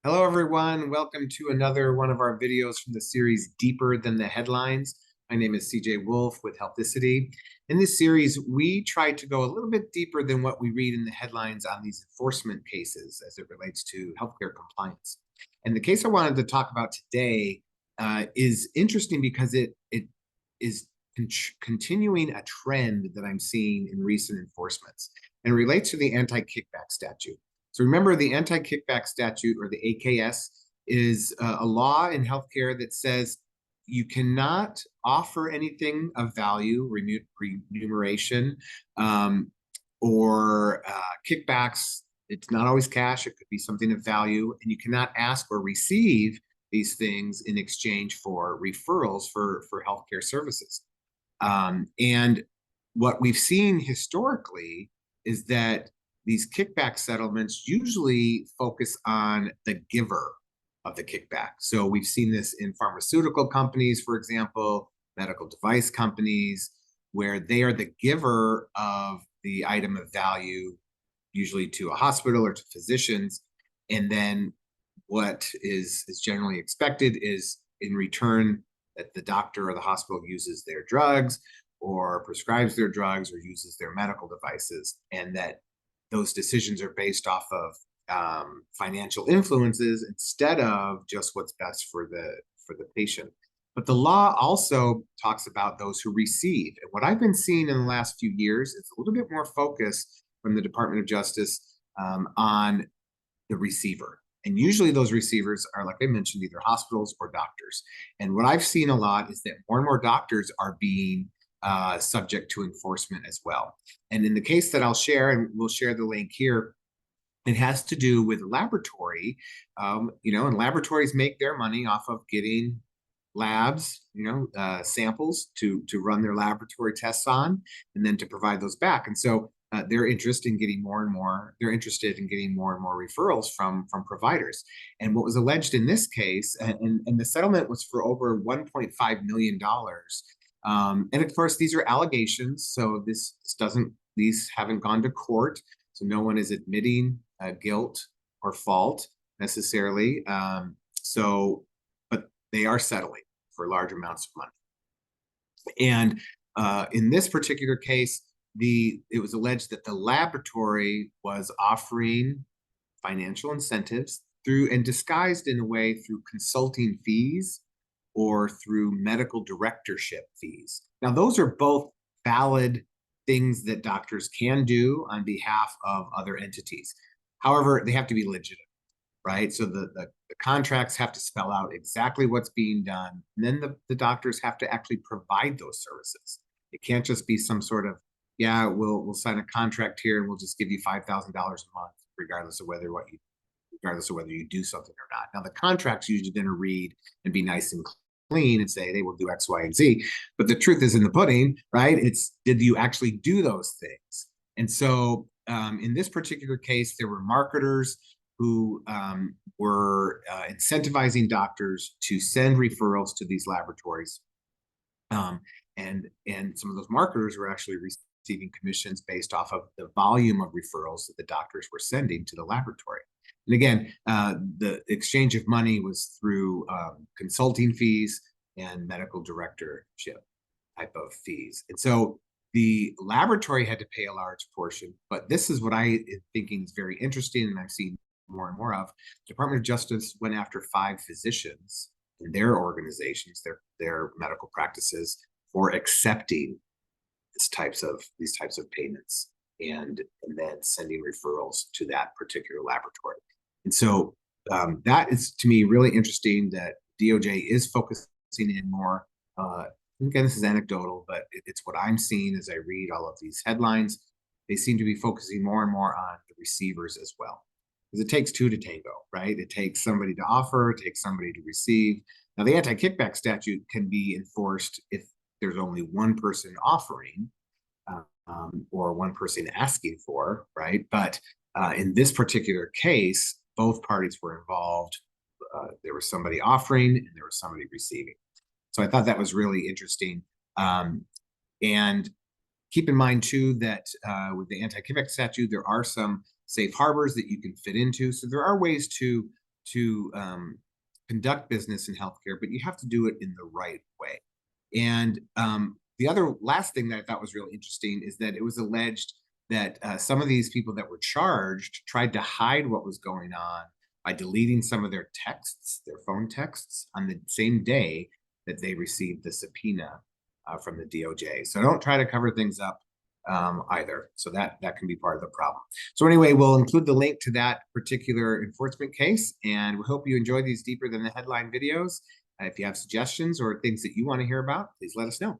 Hello, everyone. Welcome to another one of our videos from the series Deeper Than the Headlines. My name is CJ Wolf with Healthicity. In this series, we try to go a little bit deeper than what we read in the headlines on these enforcement cases as it relates to healthcare compliance. And the case I wanted to talk about today is interesting because it is continuing a trend that I'm seeing in recent enforcements and relates to the anti-kickback statute. So remember, the anti-kickback statute, or the AKS, is a law in healthcare that says you cannot offer anything of value, remuneration, or kickbacks. It's not always cash. It could be something of value, and you cannot ask or receive these things in exchange for referrals for healthcare services. And what we've seen historically is that these kickback settlements usually focus on the giver of the kickback. So we've seen this in pharmaceutical companies, for example, medical device companies, where they are the giver of the item of value, usually to a hospital or to physicians. And then what is generally expected is in return that the doctor or the hospital uses their drugs or prescribes their drugs or uses their medical devices, and that those decisions are based off of financial influences instead of just what's best for the patient. But the law also talks about those who receive. And what I've been seeing in the last few years is a little bit more focus from the Department of Justice on the receiver. And usually those receivers are, like I mentioned, either hospitals or doctors. And what I've seen a lot is that more and more doctors are being subject to enforcement as well. And in the case that I'll share, and we'll share the link here, it has to do with laboratory, and laboratories make their money off of getting labs, samples to run their laboratory tests on, and then to provide those back. And so they're interested in getting more and more. They're interested in getting more and more referrals from providers. And what was alleged in this case, and the settlement was for over $1.5 million. And of course, these are allegations, so these haven't gone to court, so no one is admitting guilt or fault necessarily. But they are settling for large amounts of money. And in this particular case, it was alleged that the laboratory was offering financial incentives through, and disguised in a way, through consulting fees or through medical directorship fees. Now, those are both valid things that doctors can do on behalf of other entities. However, they have to be legitimate, right? So the contracts have to spell out exactly what's being done. And then the doctors have to actually provide those services. It can't just be some sort of, yeah, we'll sign a contract here and we'll just give you $5,000 a month, regardless of whether you do something or not. Now, the contract's usually going to read and be nice and clean and say they will do X, Y, and Z. But the truth is in the pudding, right? It's, did you actually do those things? And so in this particular case, there were marketers who were incentivizing doctors to send referrals to these laboratories. And some of those marketers were actually receiving commissions based off of the volume of referrals that the doctors were sending to the laboratory. And again, the exchange of money was through consulting fees and medical directorship type of fees. And so the laboratory had to pay a large portion, but this is what I am thinking is very interesting, and I've seen more and more of. The Department of Justice went after 5 physicians in their organizations, their medical practices, for accepting these types of payments and then sending referrals to that particular laboratory. And so that is, to me, really interesting that DOJ is focusing in more. Again, this is anecdotal, but it's what I'm seeing as I read all of these headlines. They seem to be focusing more and more on the receivers as well, because it takes two to tango, right? It takes somebody to offer, it takes somebody to receive. Now, the anti-kickback statute can be enforced if there's only one person offering or one person asking for, right? But in this particular case, both parties were involved. There was somebody offering and there was somebody receiving. So I thought that was really interesting. And keep in mind, too, that with the anti-kickback statute, there are some safe harbors that you can fit into. So there are ways to conduct business in healthcare, but you have to do it in the right way. And the other last thing that I thought was really interesting is that it was alleged that some of these people that were charged tried to hide what was going on by deleting some of their texts, their phone texts, on the same day that they received the subpoena from the DOJ. So don't try to cover things up either. So that can be part of the problem. So anyway, we'll include the link to that particular enforcement case, and we hope you enjoy these deeper than the headline videos. If you have suggestions or things that you want to hear about, please let us know.